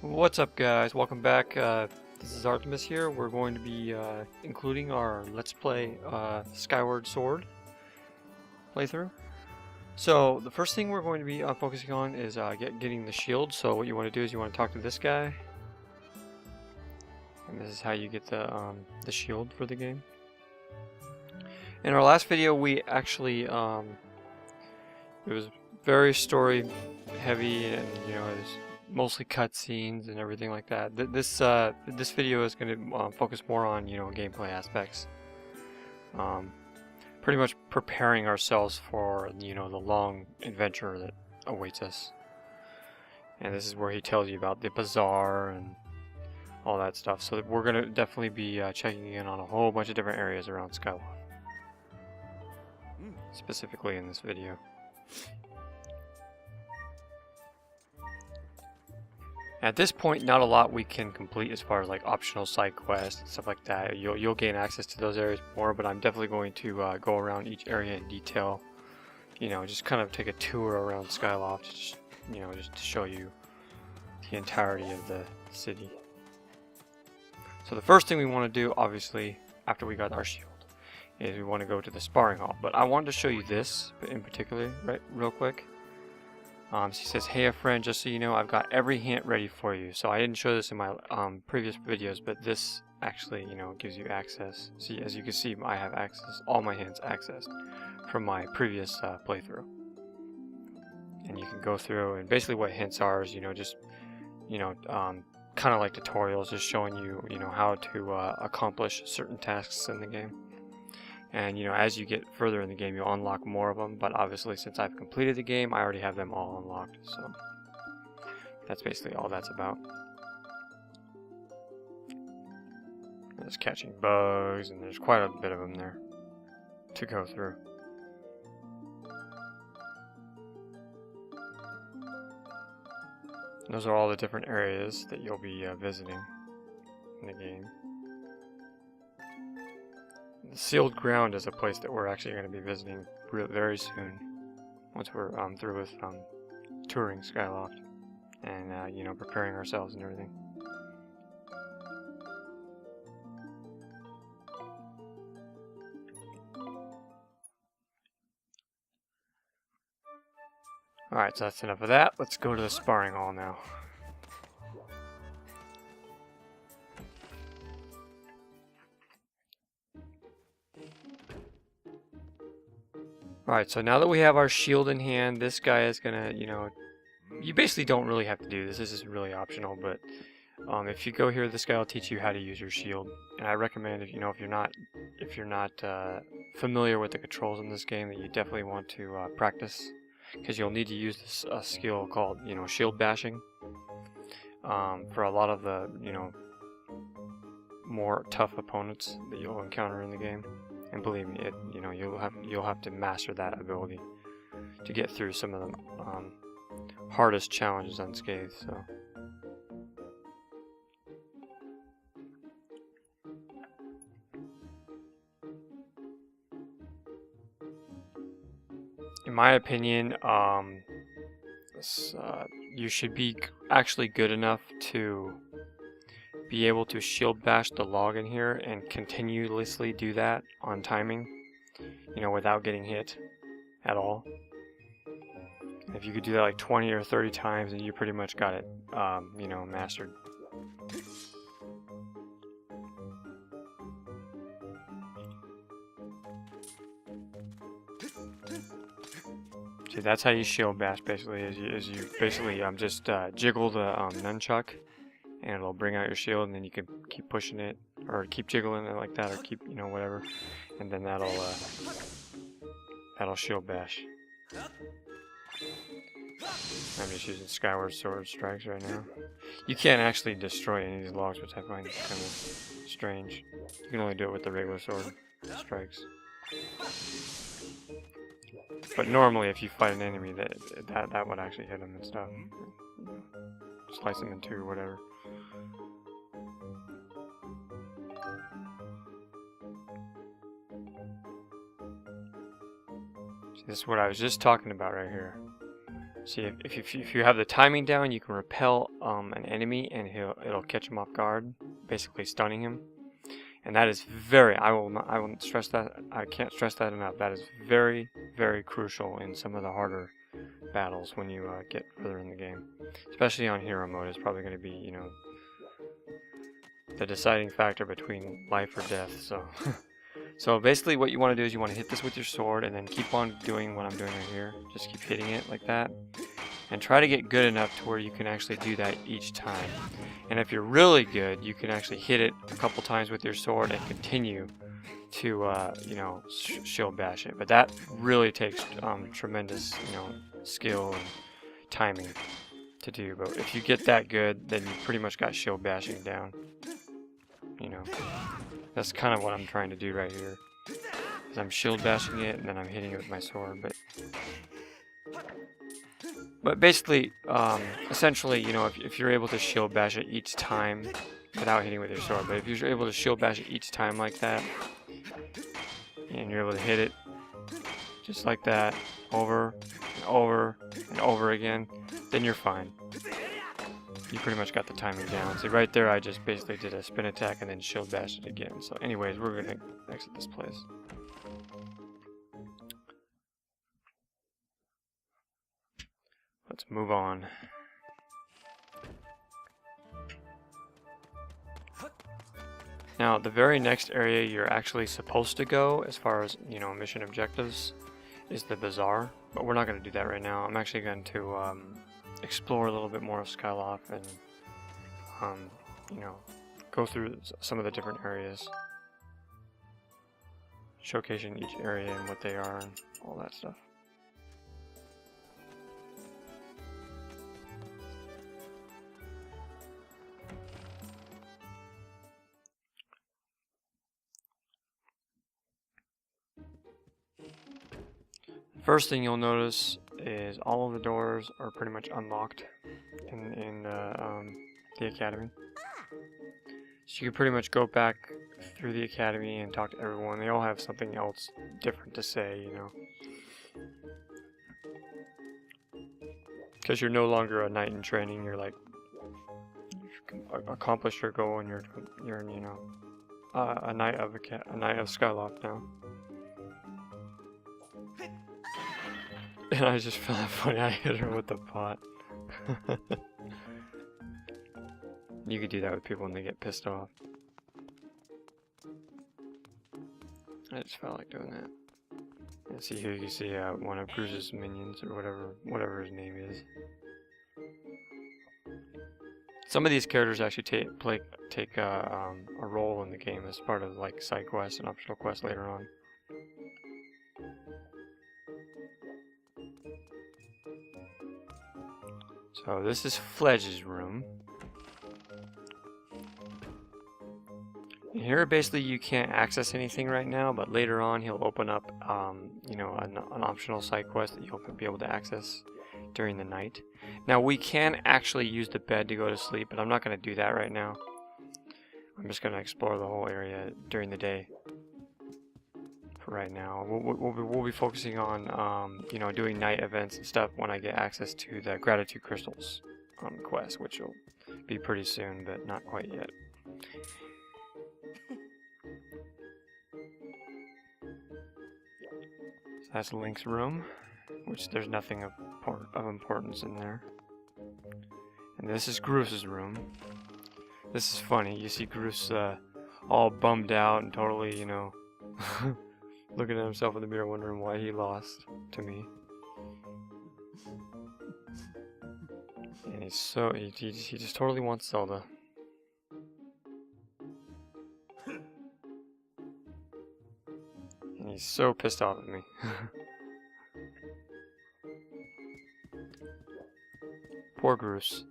What's up, guys? Welcome back. This is Artemis here. We're going to be including our Let's Play Skyward Sword playthrough. So the first thing we're going to be focusing on is getting the shield. So what you want to do is you want to talk to this guy, and this is how you get the shield for the game. In our last video, we actually it was very story heavy, and it was mostly cutscenes and everything like that. This video is going to focus more on gameplay aspects. Pretty much preparing ourselves for the long adventure that awaits us. And this is where he tells you about the bazzar and all that stuff. So we're going to definitely be checking in on a whole bunch of different areas around Skyloft, specifically in this video. At this point, not a lot we can complete as far as like optional side quests and stuff like that. You'll gain access to those areas more, but I'm definitely going to go around each area in detail. Just kind of take a tour around Skyloft, just to show you the entirety of the city. So the first thing we want to do, obviously, after we got our shield, is we want to go to the sparring hall. But I wanted to show you this in particular, real quick. She says, "Hey, a friend, just so you know, I've got every hint ready for you." So I didn't show this in my previous videos, but this actually, gives you access. See, as you can see, I have access, all my hints accessed from my previous playthrough. And you can go through, and basically what hints are is, just, kind of like tutorials, just showing you, how to accomplish certain tasks in the game. And as you get further in the game, you'll unlock more of them, but obviously since I've completed the game, I already have them all unlocked, so that's basically all that's about. There's catching bugs, and there's quite a bit of them there to go through. And those are all the different areas that you'll be visiting in the game. The sealed ground is a place that we're actually going to be visiting very soon, once we're through with touring Skyloft and preparing ourselves and everything. Alright, so that's enough of that. Let's go to the sparring hall now. Alright, so now that we have our shield in hand, this guy is gonna, you basically don't really have to do this. This is really optional, but if you go here, this guy will teach you how to use your shield. And I recommend, if you're not familiar with the controls in this game, that you definitely want to practice, because you'll need to use this skill called, shield bashing for a lot of the, more tough opponents that you'll encounter in the game. And believe me, you'll have to master that ability to get through some of the hardest challenges unscathed. So, in my opinion, you should be actually good enough to be able to shield bash the log in here and continuously do that on timing, without getting hit at all. If you could do that like 20 or 30 times, then you pretty much got it, mastered. See, that's how you shield bash, basically, is you basically just jiggle the nunchuck, and it'll bring out your shield, and then you can keep pushing it, or keep jiggling it like that, or keep, whatever, and then that'll shield bash. I'm just using Skyward Sword strikes right now. You can't actually destroy any of these logs, which I find kind of strange. You can only do it with the regular sword strikes. But normally, if you fight an enemy, that would actually hit them and stuff. Slice them in two or whatever. See, this is what I was just talking about right here. See, if you have the timing down, you can repel an enemy and it'll catch him off guard, basically stunning him. And that is very, I will stress that, I can't stress that enough. That is very, very crucial in some of the harder battles when you get further in the game. Especially on hero mode, it's probably going to be, you know, the deciding factor between life or death. So, so basically what you want to do is you want to hit this with your sword and then keep on doing what I'm doing right here. Just keep hitting it like that. And try to get good enough to where you can actually do that each time. And if you're really good, you can actually hit it a couple times with your sword and continue to, you know, shield bash it. But that really takes tremendous, you know, skill and timing to do. But if you get that good, then you pretty much got shield bashing down. You know, that's kind of what I'm trying to do right here. Is I'm shield bashing it and then I'm hitting it with my sword. But basically, essentially, you know, if you're able to shield bash it each time without hitting with your sword, but if you're able to shield bash it each time like that, and you're able to hit it just like that, over and over and over again, then you're fine. You pretty much got the timing down. See, right there, I just basically did a spin attack and then shield bashed it again. So anyways, we're going to exit this place. Let's move on. Now, the very next area you're actually supposed to go, as far as, you know, mission objectives, is the bazzar. But we're not going to do that right now. I'm actually going to explore a little bit more of Skyloft and, you know, go through some of the different areas, showcasing each area and what they are and all that stuff. First thing you'll notice is all of the doors are pretty much unlocked in the academy. So you can pretty much go back through the academy and talk to everyone. They all have something else different to say, you know. Because you're no longer a knight in training. You're like, you've accomplished your goal, and you're you know, a knight of Skyloft now. And I just found that funny, I hit her with the pot. You could do that with people when they get pissed off. I just felt like doing that. And see here, you can see one of Cruz's minions, or whatever his name is. Some of these characters actually take a role in the game as part of like side quests and optional quests later on. So this is Fledge's room. And here basically you can't access anything right now, but later on he'll open up you know, an optional side quest that you'll be able to access during the night. Now we can actually use the bed to go to sleep, but I'm not going to do that right now. I'm just going to explore the whole area during the day. For right now, we'll be focusing on you know, doing night events and stuff when I get access to the gratitude crystals quest, which will be pretty soon, but not quite yet. So that's Link's room, which there's nothing of importance in there. And this is Groos's room. This is funny. You see Groos all bummed out and totally, you know, looking at himself in the mirror, wondering why he lost to me. And he's so he just totally wants Zelda. And he's so pissed off at me. Poor Groos.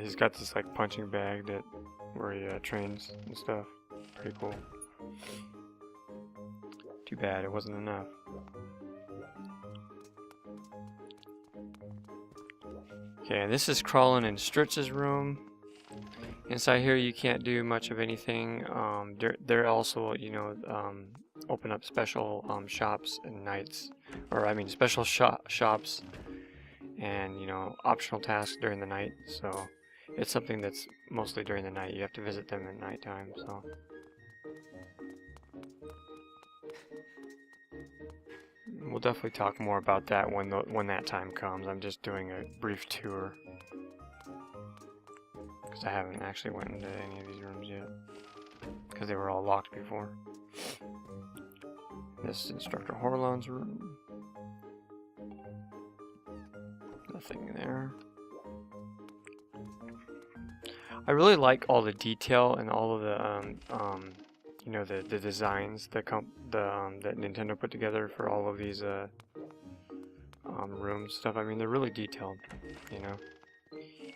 He's got this like punching bag where he trains and stuff. Pretty cool. Too bad it wasn't enough. Okay, and this is Crawlin' in Stritz's room. Inside here you can't do much of anything. They're also, open up special shops and nights, or I mean special shops and optional tasks during the night. So it's something that's mostly during the night. You have to visit them at nighttime. So we'll definitely talk more about that when that time comes. I'm just doing a brief tour because I haven't actually went into any of these rooms yet because they were all locked before. This is Instructor Horlon's room. Nothing there. I really like all the detail and all of the the designs that Nintendo put together for all of these room stuff. I mean, they're really detailed,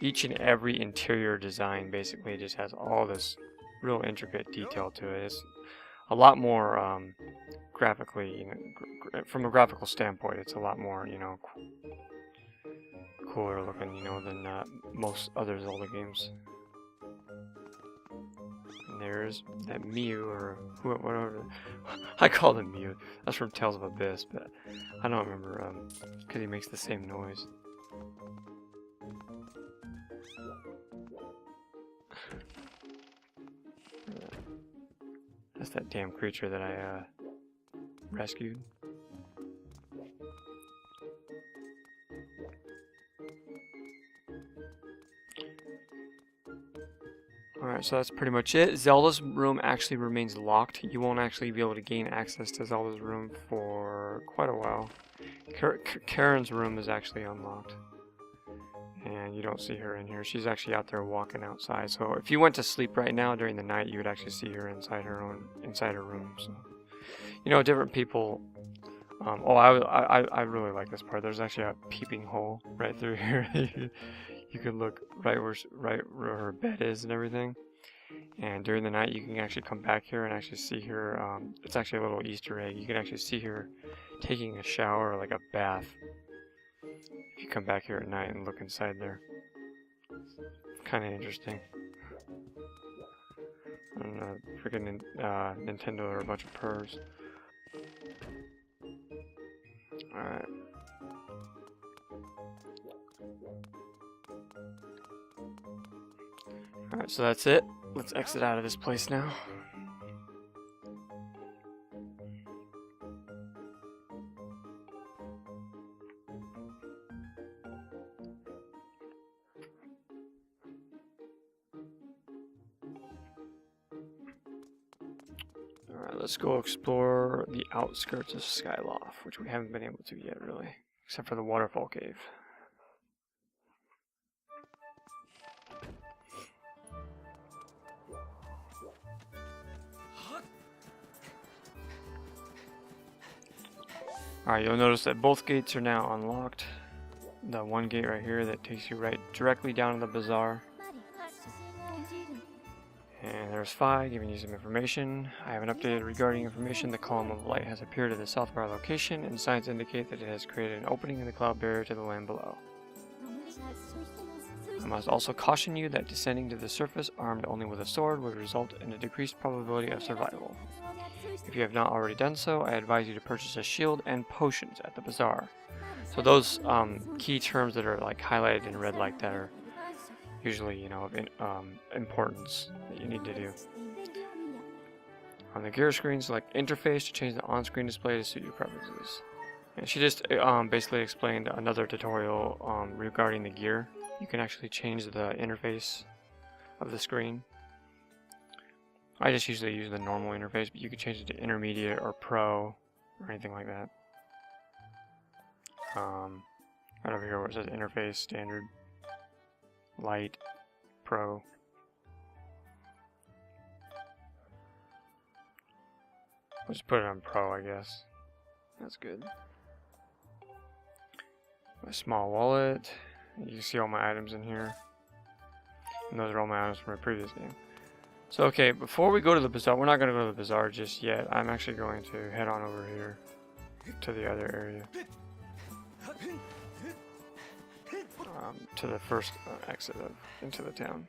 Each and every interior design basically just has all this real intricate detail to it. It's a lot more graphically, from a graphical standpoint, it's a lot more, cooler looking, than most other Zelda games. And there's that Mew, or whatever. I call him Mew. That's from Tales of Abyss, but I don't remember, because he makes the same noise. That's that damn creature that I rescued. Alright, so that's pretty much it. Zelda's room actually remains locked. You won't actually be able to gain access to Zelda's room for quite a while. Karen's room is actually unlocked. And you don't see her in here. She's actually out there walking outside. So if you went to sleep right now during the night, you would actually see her inside her room. So, different people. I really like this part. There's actually a peeping hole right through here. You can look right where her bed is and everything. And during the night, you can actually come back here and actually see her. It's actually a little Easter egg. You can actually see her taking a shower, like a bath. If you come back here at night and look inside there. Kind of interesting. I don't know, freaking Nintendo are a bunch of pervs. Alright. Alright, so that's it. Let's exit out of this place now. Alright, let's go explore the outskirts of Skyloft, which we haven't been able to yet, really. Except for the waterfall cave. Alright, you'll notice that both gates are now unlocked. The one gate right here that takes you directly down to the bazaar. And there's Phi giving you some information. I have an updated regarding information. The column of light has appeared at the south of our location, and signs indicate that it has created an opening in the cloud barrier to the land below. I must also caution you that descending to the surface armed only with a sword would result in a decreased probability of survival. If you have not already done so, I advise you to purchase a shield and potions at the bazaar. So those key terms that are like highlighted in red like that are usually, of importance that you need to do. On the gear screen, select interface to change the on-screen display to suit your preferences. And she just basically explained another tutorial regarding the gear. You can actually change the interface of the screen. I just usually use the normal interface, but you can change it to intermediate or pro or anything like that. Right over here where it says interface, standard, light, pro. I'll just put it on pro, I guess. That's good. My small wallet. You can see all my items in here. And those are all my items from a previous game. So okay, before we go to the bazaar, we're not going to go to the bazaar just yet. I'm actually going to head on over here to the other area. To the first exit into the town.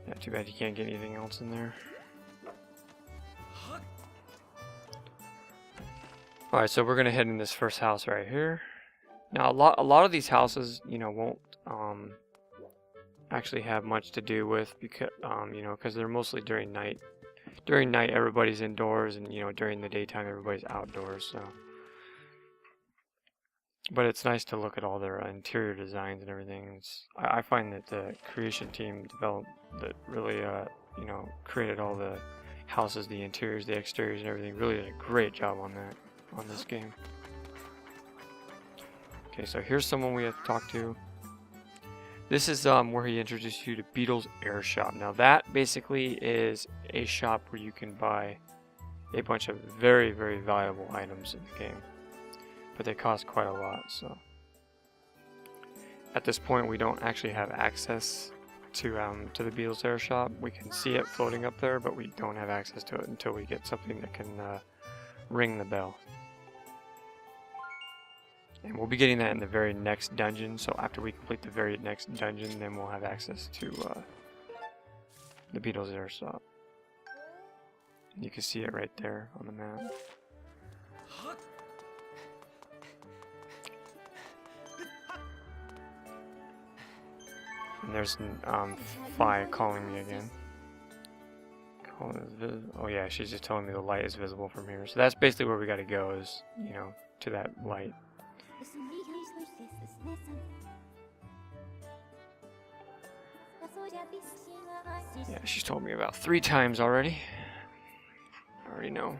Yeah, too bad you can't get anything else in there. Alright, so we're gonna head in this first house right here. Now a lot of these houses, you know, won't actually have much to do with, because you know, because they're mostly during night. During night everybody's indoors, and you know, during the daytime everybody's outdoors, so. But it's nice to look at all their interior designs and everything. I find that the creation team really you know, created all the houses, the interiors, the exteriors and everything, really did a great job on that, on this game. Okay, so here's someone we have to talk to. This is where he introduced you to Beetle's Air Shop. Now that basically is a shop where you can buy a bunch of very, very valuable items in the game. But they cost quite a lot, so. At this point we don't actually have access to the Beetle's Air Shop. We can see it floating up there, but we don't have access to it until we get something that can ring the bell. And we'll be getting that in the very next dungeon, so after we complete the very next dungeon, then we'll have access to the Beetle's Air Shop. And you can see it right there on the map. And there's Fi calling me again. Oh yeah, she's just telling me the light is visible from here. So that's basically where we gotta go, is, you know, to that light. Yeah, she's told me about 3 times already. I already know.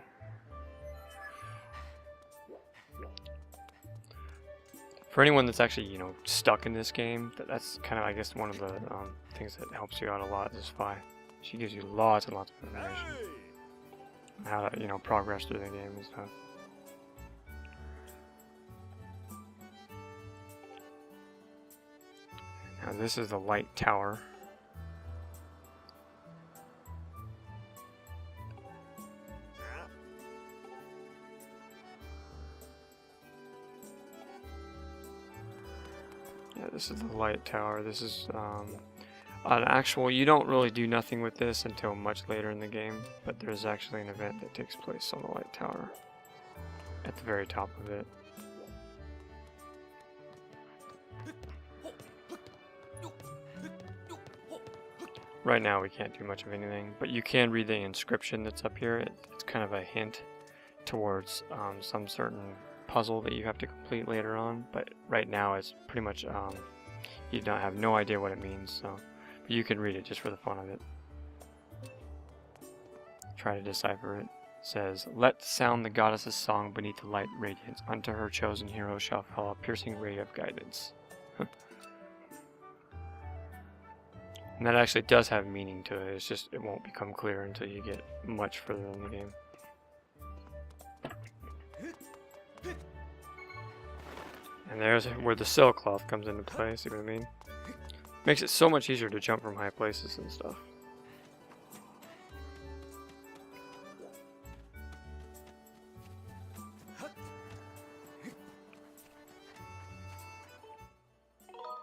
For anyone that's actually, you know, stuck in this game, that's kind of, I guess, one of the things that helps you out a lot is Fi. She gives you lots and lots of information on how to, you know, progress through the game and stuff. Now this is the light tower. Yeah, this is the light tower. This is an actual, you don't really do nothing with this until much later in the game, but there's actually an event that takes place on the light tower at the very top of it. Right now we can't do much of anything, but you can read the inscription that's up here. It's kind of a hint towards some certain puzzle that you have to complete later on, but right now it's pretty much you don't have no idea what it means, so but you can read it just for the fun of it. Try to decipher it. It says, "Let sound the goddess's song beneath the light radiance. Unto her chosen hero shall fall a piercing ray of guidance." And that actually does have meaning to it. It's just, it won't become clear until you get much further in the game. And there's where the Skyloft comes into play, see what I mean? Makes it so much easier to jump from high places and stuff.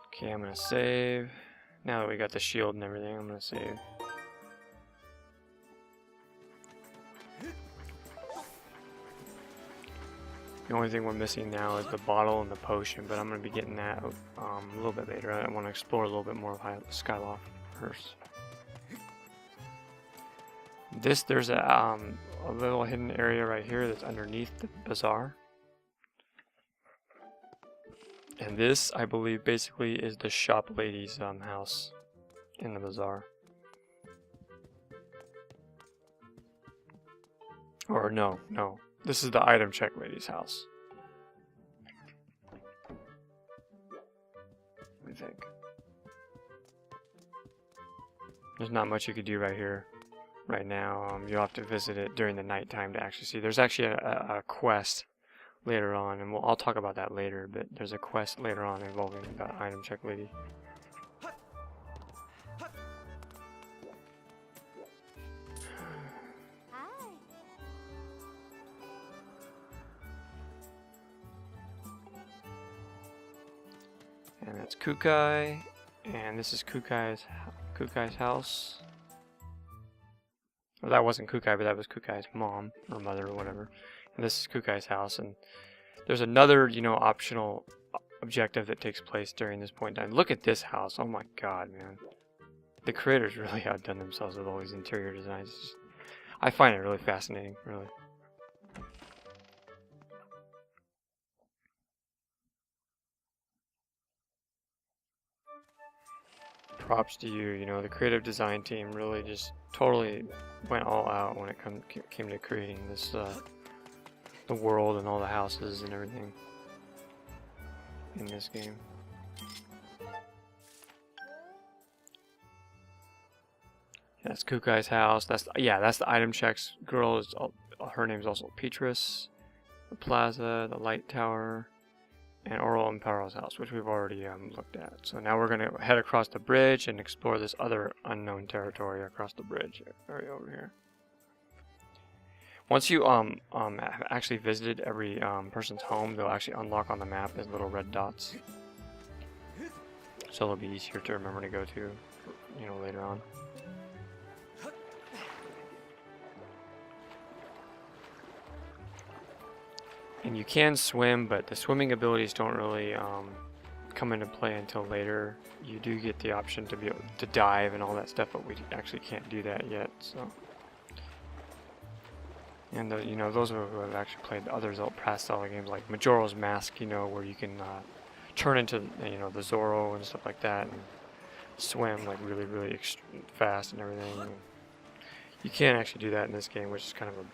Okay, I'm gonna save. Now that we got the shield and everything, I'm gonna save. The only thing we're missing now is the bottle and the potion, but I'm going to be getting that a little bit later. I want to explore a little bit more of Skyloft first. There's a little hidden area right here that's underneath the bazaar. And this, I believe, basically is the shop lady's house in the bazaar. Or no. This is the item check lady's house. Let me think. There's not much you could do right here, right now. You'll have to visit it during the nighttime to actually see. There's actually a quest later on, and I'll talk about that later, but there's a quest later on involving the item check lady. And that's Kukai, and this is Kukai's house. Well, that wasn't Kukai, but that was Kukai's mom or mother or whatever. And this is Kukai's house, and there's another, you know, optional objective that takes place during this point in time. Look at this house. Oh my god, man. The creators really outdone themselves with all these interior designs. I find it really fascinating, really. Props to you, you know, the creative design team really just totally went all out when it came to creating this, the world and all the houses and everything in this game. That's Kukai's house. That's the item checks girl. Is her name's also Petrus. The plaza, the light tower, and Oral and Paro's house, which we've already looked at. So now we're gonna head across the bridge and explore this other unknown territory across the bridge area over here. Once you have actually visited every person's home, they'll actually unlock on the map as little red dots. So it'll be easier to remember to go to, you know, later on. And you can swim, but the swimming abilities don't really come into play until later. You do get the option to be able to dive and all that stuff, but we actually can't do that yet. So, and you know, those who have actually played other past Zelda games like Majora's Mask, you know, where you can turn into, you know, the Zoro and stuff like that, and swim like really fast and everything. And you can't actually do that in this game, which is kind of a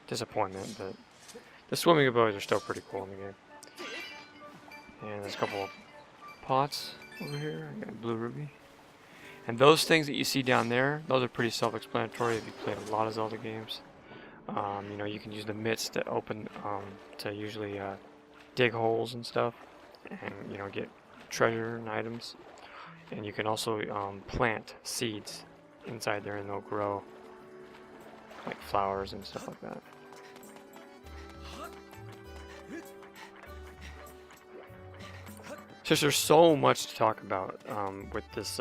disappointment, but the swimming abilities are still pretty cool in the game. And there's a couple of pots over here. I got a blue ruby. And those things that you see down there, those are pretty self-explanatory if you played a lot of Zelda games. You know, you can use the mitts to open, to usually dig holes and stuff, and, you know, get treasure and items. And you can also plant seeds inside there, and they'll grow like flowers and stuff like that. Just there's so much to talk about with this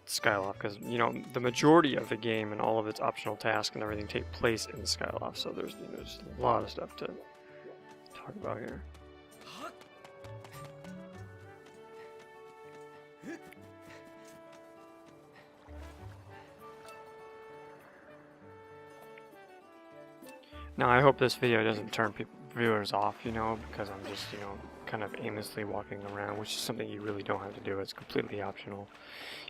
Skyloft, because, you know, the majority of the game and all of its optional tasks and everything take place in the Skyloft, so there's, you know, just a lot of stuff to talk about here. Now I hope this video doesn't turn viewers off, you know, because I'm just, you know, kind of aimlessly walking around, which is something you really don't have to do. It's completely optional.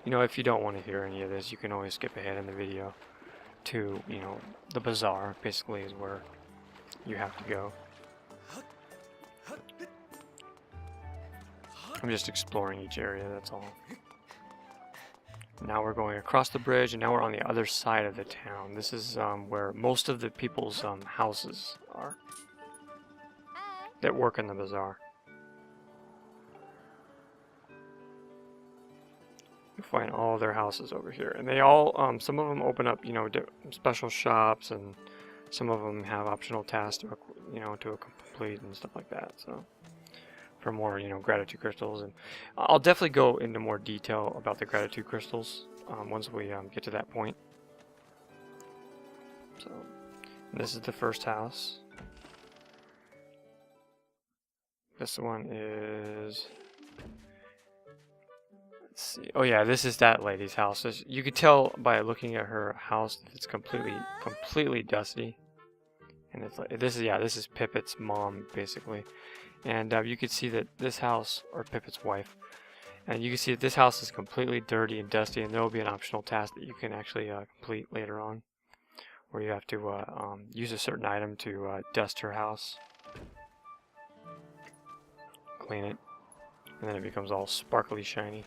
You know, if you don't want to hear any of this, you can always skip ahead in the video to, you know, the bazaar, basically, is where you have to go. I'm just exploring each area, that's all. Now we're going across the bridge, and now we're on the other side of the town. This is where most of the people's houses are that work in the bazaar. You find all their houses over here, and they all, some of them open up, you know, special shops, and some of them have optional tasks to, you know, to complete and stuff like that. So, for more, you know, gratitude crystals, and I'll definitely go into more detail about the gratitude crystals once we get to that point. So, this is the first house. This one is, let's see. Oh yeah, this is that lady's house. You could tell by looking at her house that it's completely dusty. And it's like, this is Pippet's mom, basically. And you can see that this house, or Pippet's wife, and you can see that this house is completely dirty and dusty, and there will be an optional task that you can actually complete later on, where you have to use a certain item to dust her house, clean it, and then it becomes all sparkly shiny.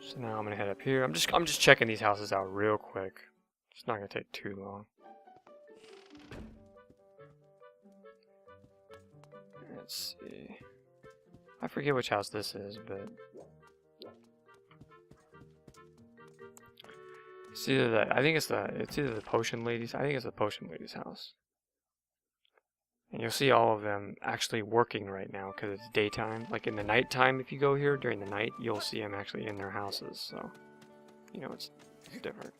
So now I'm gonna head up here. I'm just checking these houses out real quick. It's not gonna take too long. Let's see. I forget which house this is, but it's either I think it's either the potion lady's. I think it's the potion lady's house. And you'll see all of them actually working right now because it's daytime. Like in the nighttime, if you go here during the night, you'll see them actually in their houses. So, you know, it's different.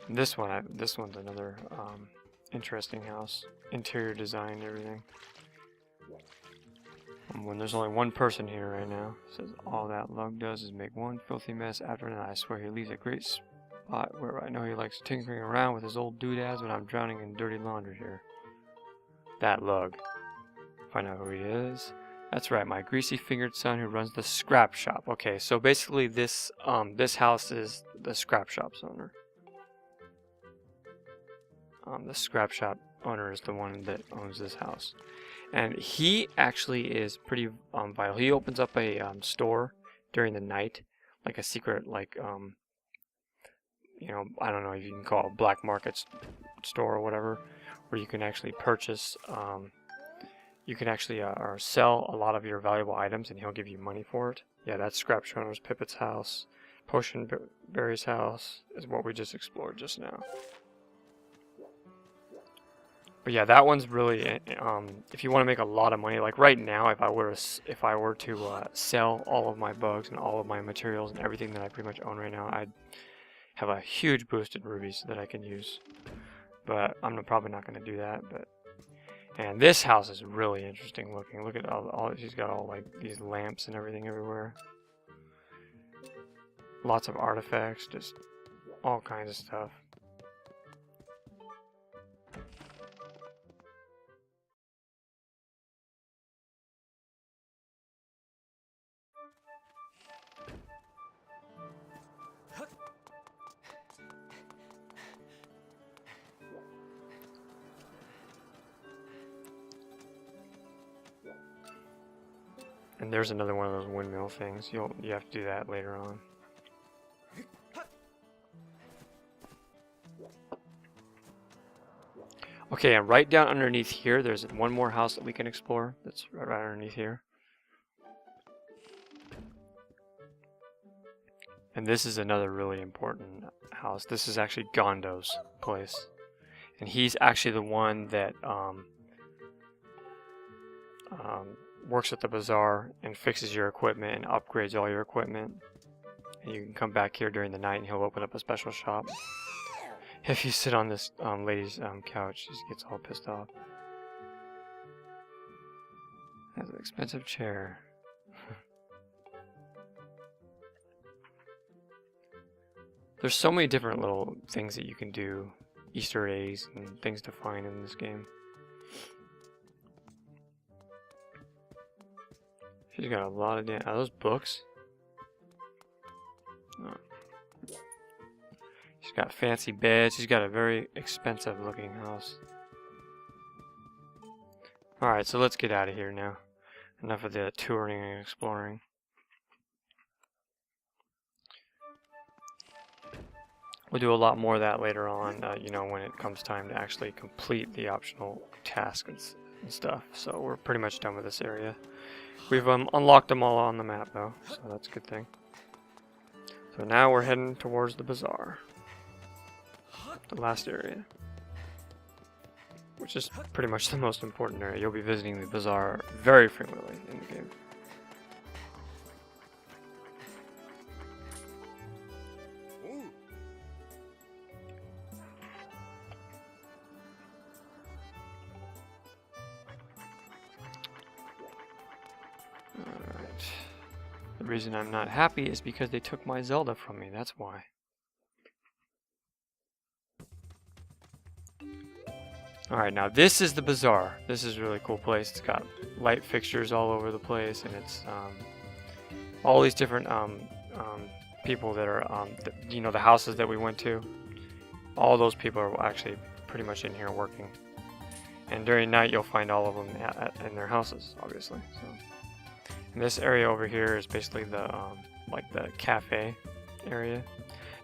And this one's another interesting house. Interior design and everything. When there's only one person here right now, it says all that lug does is make one filthy mess after another. I swear he leaves a great spot where I know he likes tinkering around with his old doodads when I'm drowning in dirty laundry here. That lug. Find out who he is. That's right, my greasy-fingered son who runs the scrap shop. Okay, so basically this house is the scrap shop's owner. The scrap shop owner is the one that owns this house. And he actually is pretty vital. He opens up a store during the night, like a secret, like, you know, I don't know if you can call it a black market store or whatever, where you can actually purchase, you can actually or sell a lot of your valuable items, and he'll give you money for it. Yeah, that's Scrap Showner's Pipit's house. Potion Berry's house is what we just explored just now. But yeah, that one's really, if you want to make a lot of money, like right now, if I were to sell all of my bugs and all of my materials and everything that I pretty much own right now, I'd have a huge boost in rubies that I can use. But I'm probably not going to do that. And this house is really interesting looking. Look at all she's got all like these lamps and everything everywhere. Lots of artifacts, just all kinds of stuff. And there's another one of those windmill things. You have to do that later on. Okay, and right down underneath here, there's one more house that we can explore. That's right underneath here. And this is another really important house. This is actually Gondo's place. And he's actually the one that works at the bazaar and fixes your equipment and upgrades all your equipment. And you can come back here during the night and he'll open up a special shop. If you sit on this lady's couch, she gets all pissed off. That's an expensive chair. There's so many different little things that you can do, Easter eggs and things to find in this game. She's got a lot of are those books? No. She's got fancy beds. She's got a very expensive looking house. Alright, so let's get out of here now. Enough of the touring and exploring. We'll do a lot more of that later on, you know, when it comes time to actually complete the optional tasks and stuff. So we're pretty much done with this area. We've unlocked them all on the map though, so that's a good thing. So now we're heading towards the bazaar. The last area. Which is pretty much the most important area. You'll be visiting the bazaar very frequently in the game. The reason I'm not happy is because they took my Zelda from me, that's why. Alright, now this is the bazaar. This is a really cool place. It's got light fixtures all over the place, and it's all these different people that are, you know, the houses that we went to. All those people are actually pretty much in here working. And during night you'll find all of them in their houses, obviously. So. And this area over here is basically the like the cafe area.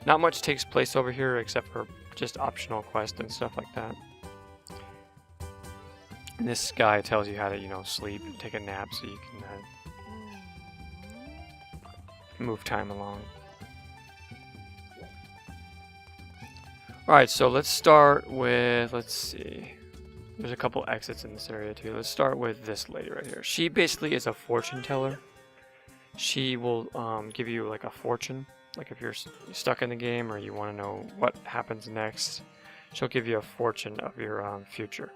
Not much takes place over here except for just optional quests and stuff like that. And this guy tells you how to, you know, sleep and take a nap so you can move time along. Alright, so let's start with, let's see. There's a couple exits in this area too. Let's start with this lady right here. She basically is a fortune teller. She will give you like a fortune. Like if you're stuck in the game or you want to know what happens next, she'll give you a fortune of your future.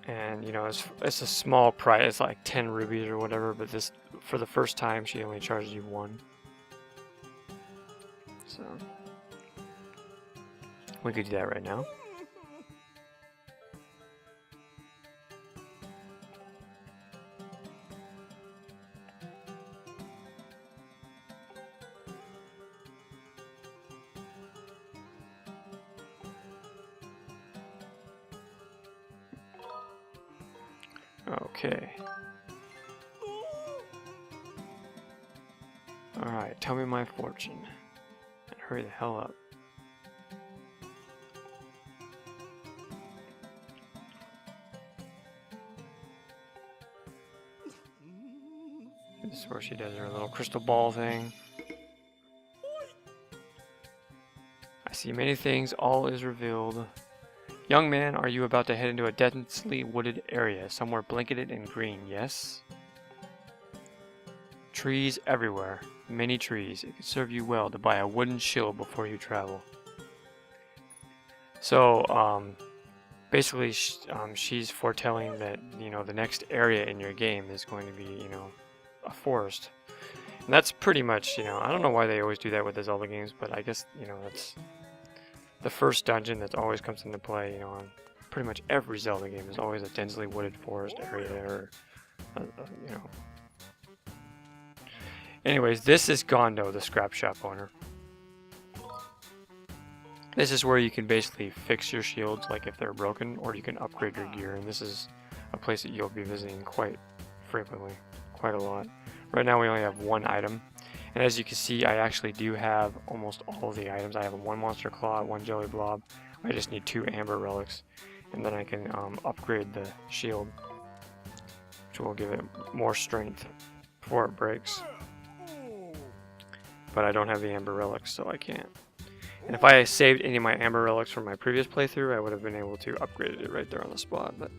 And you know, it's a small price. It's like 10 rubies or whatever, but this, for the first time, she only charges you 1. So we could do that right now. Okay. Alright, tell me my fortune. And hurry the hell up. This is where she does her little crystal ball thing. I see many things, all is revealed. Young man, are you about to head into a densely wooded area, somewhere blanketed in green, yes? Trees everywhere, many trees. It could serve you well to buy a wooden shield before you travel. So, basically, she's foretelling that, you know, the next area in your game is going to be, you know, a forest. And that's pretty much, you know, I don't know why they always do that with the Zelda games, but I guess, you know, that's the first dungeon that always comes into play, you know, on pretty much every Zelda game is always a densely wooded forest area, or, you know. Anyways, this is Gondo, the scrap shop owner. This is where you can basically fix your shields, like if they're broken, or you can upgrade your gear, and this is a place that you'll be visiting quite frequently, quite a lot. Right now we only have 1 item. And as you can see, I actually do have almost all of the items. I have 1 monster claw, 1 jelly blob. I just need 2 amber relics, and then I can upgrade the shield, which will give it more strength before it breaks. But I don't have the amber relics, so I can't. And if I saved any of my amber relics from my previous playthrough, I would have been able to upgrade it right there on the spot. But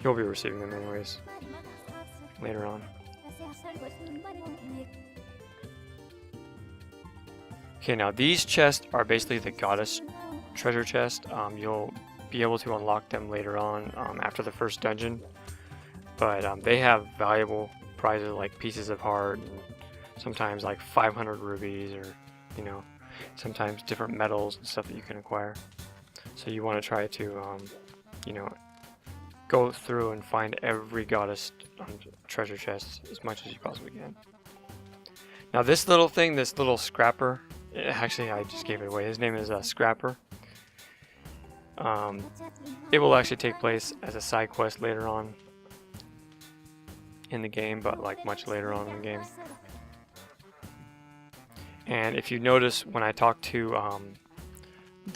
you'll be receiving them anyways later on. Okay, now these chests are basically the goddess treasure chest. You'll be able to unlock them later on after the first dungeon. But they have valuable prizes like pieces of heart, and sometimes like 500 rubies, or, you know, sometimes different metals and stuff that you can acquire. So you want to try to, you know, go through and find every goddess treasure chest as much as you possibly can. Now this little thing, this little scrapper, actually I just gave it away. His name is Scrapper. It will actually take place as a side quest later on in the game, but like much later on in the game. And if you notice, when I talked to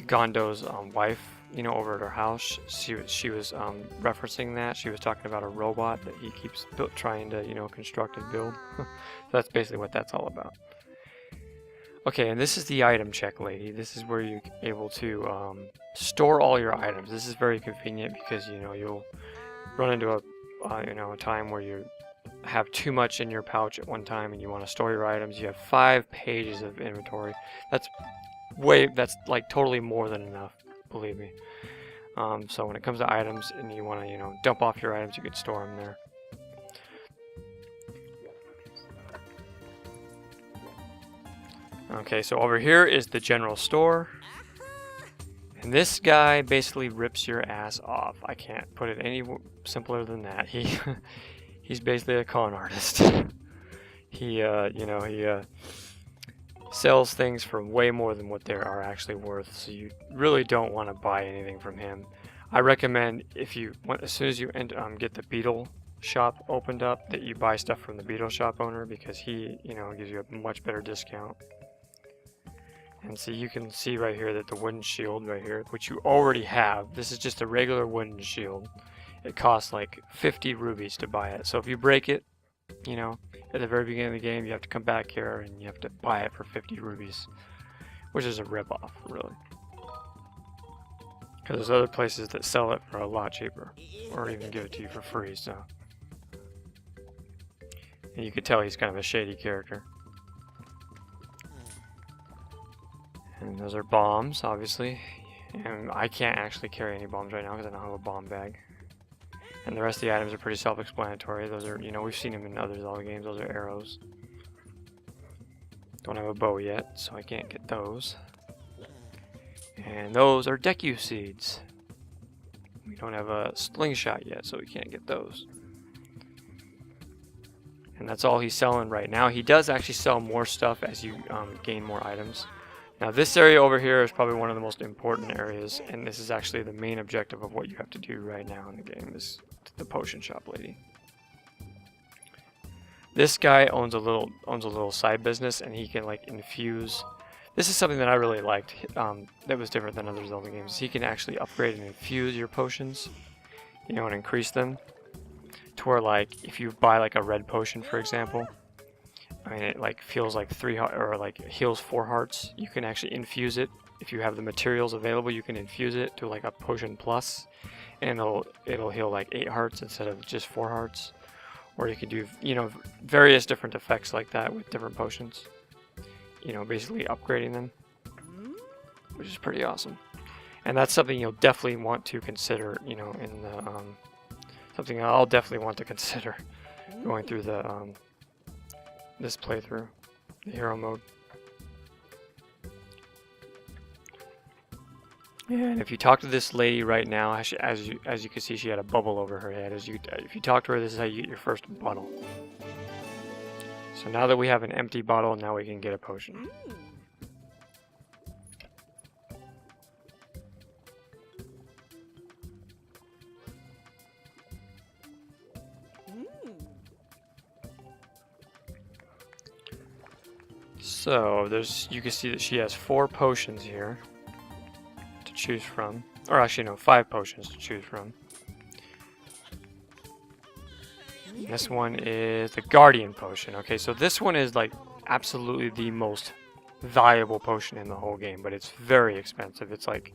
Gondo's wife, you know, over at her house, she was referencing that. She was talking about a robot that he keeps trying to, you know, construct and build. So that's basically what that's all about. Okay, and this is the item check lady. This is where you're able to store all your items. This is very convenient because, you know, you'll run into a you know, a time where you have too much in your pouch at one time and you want to store your items. You have 5 pages of inventory. That's like totally more than enough, believe me. So when it comes to items and you want to, you know, dump off your items, you can store them there. Okay, so over here is the general store. And this guy basically rips your ass off. I can't put it any simpler than that. He's basically a con artist. He, you know, he sells things for way more than what they are actually worth. So you really don't want to buy anything from him. I recommend, if you want, as soon as you get the beetle shop opened up, that you buy stuff from the beetle shop owner, because he, you know, gives you a much better discount. And so you can see right here that the wooden shield right here, which you already have, this is just a regular wooden shield. It costs like 50 rubies to buy it. So if you break it, You know, at the very beginning of the game, you have to come back here and you have to buy it for 50 rubies, which is a ripoff, really. Because there's other places that sell it for a lot cheaper, or even give it to you for free, so. And you could tell he's kind of a shady character. And those are bombs, obviously. And I can't actually carry any bombs right now because I don't have a bomb bag. And the rest of the items are pretty self-explanatory. Those are, you know, we've seen them in other Zelda games. Those are arrows. Don't have a bow yet, so I can't get those. And those are Deku seeds. We don't have a slingshot yet, so we can't get those. And that's all he's selling right now. He does actually sell more stuff as you gain more items. Now this area over here is probably one of the most important areas, and this is actually the main objective of what you have to do right now in the game, is the potion shop lady. This guy owns a little side business, and he can like infuse. This is something that I really liked. That was different than other Zelda games. He can actually upgrade and infuse your potions, you know, and increase them to where, like, if you buy like a red potion, for example, I mean, it like feels like 3 or like heals 4 hearts. You can actually infuse it if you have the materials available. You can infuse it to like a potion plus, and it'll heal like 8 hearts instead of just 4 hearts. Or you can do, you know, various different effects like that with different potions. You know, basically upgrading them, which is pretty awesome. And that's something you'll definitely want to consider, you know, in the something I'll definitely want to consider going through the this playthrough, the hero mode. And if you talk to this lady right now, as you can see, she had a bubble over her head. If you talk to her, this is how you get your first bottle. So now that we have an empty bottle, now we can get a potion. So you can see that she has 4 potions here to choose from, or actually no, 5 potions to choose from. This one is the Guardian Potion. Okay, so this one is like absolutely the most valuable potion in the whole game, but it's very expensive. It's like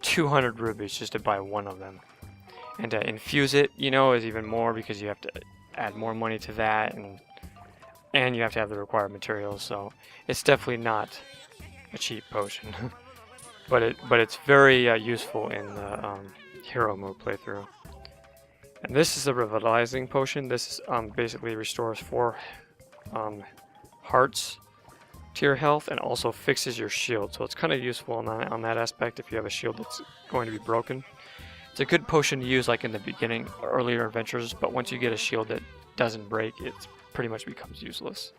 200 rubies just to buy one of them. And to infuse it, you know, is even more because you have to add more money to that, and you have to have the required materials. So it's definitely not a cheap potion, but it's very useful in the hero mode playthrough. And this is a revitalizing potion. This basically restores 4 hearts to your health and also fixes your shield. So it's kind of useful on that aspect if you have a shield that's going to be broken. It's a good potion to use like in the beginning, earlier adventures, but once you get a shield that doesn't break, it pretty much becomes useless.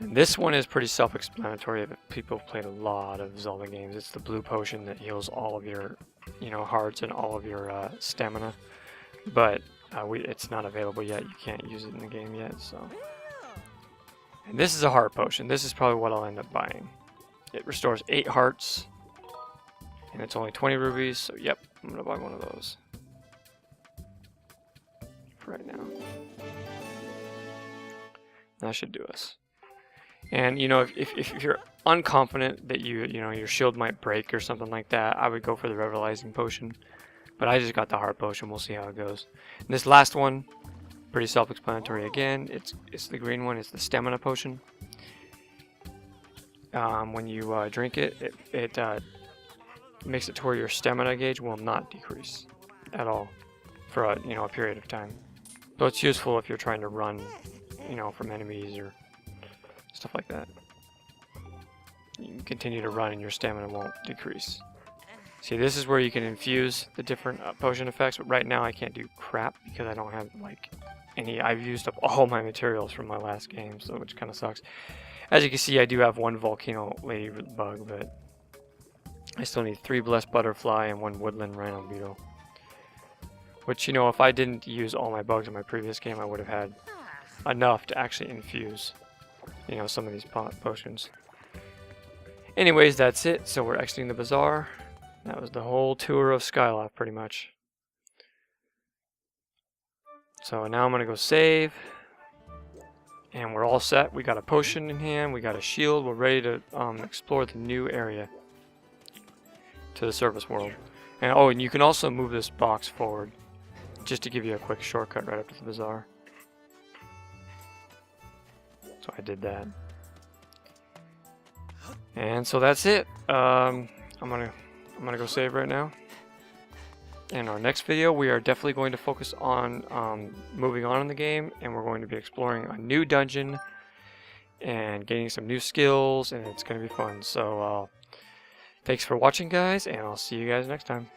And this one is pretty self-explanatory if people have played a lot of Zelda games. It's the blue potion that heals all of your, you know, hearts and all of your stamina. But it's not available yet. You can't use it in the game yet. So, and this is a heart potion. This is probably what I'll end up buying. It restores 8 hearts, and it's only 20 rubies. So, yep, I'm gonna buy one of those for right now. That should do us. And you know, if you're unconfident that you know your shield might break or something like that, I would go for the revitalizing potion. But I just got the heart potion. We'll see how it goes. And this last one, pretty self-explanatory again. It's the green one. It's the stamina potion. When you drink it, it makes it to where your stamina gauge will not decrease at all for a period of time. So it's useful if you're trying to run, you know, from enemies or stuff like that. You can continue to run and your stamina won't decrease. See, this is where you can infuse the different potion effects, but right now I can't do crap because I don't have like any. I've used up all my materials from my last game, so which kind of sucks. As you can see, I do have 1 volcano ladybug, but I still need 3 blessed butterfly and 1 woodland rhino beetle. Which, you know, if I didn't use all my bugs in my previous game, I would have had enough to actually infuse, you know, some of these potions. Anyways, that's it. So we're exiting the bazaar. That was the whole tour of Skyloft, pretty much. So now I'm going to go save. And we're all set. We got a potion in hand. We got a shield. We're ready to explore the new area. To the surface world. And oh, and you can also move this box forward. Just to give you a quick shortcut right up to the bazaar. So I did that. And so that's it. I'm gonna go save right now. In our next video, we are definitely going to focus on moving on in the game, and we're going to be exploring a new dungeon and gaining some new skills, and it's going to be fun. So thanks for watching, guys, and I'll see you guys next time.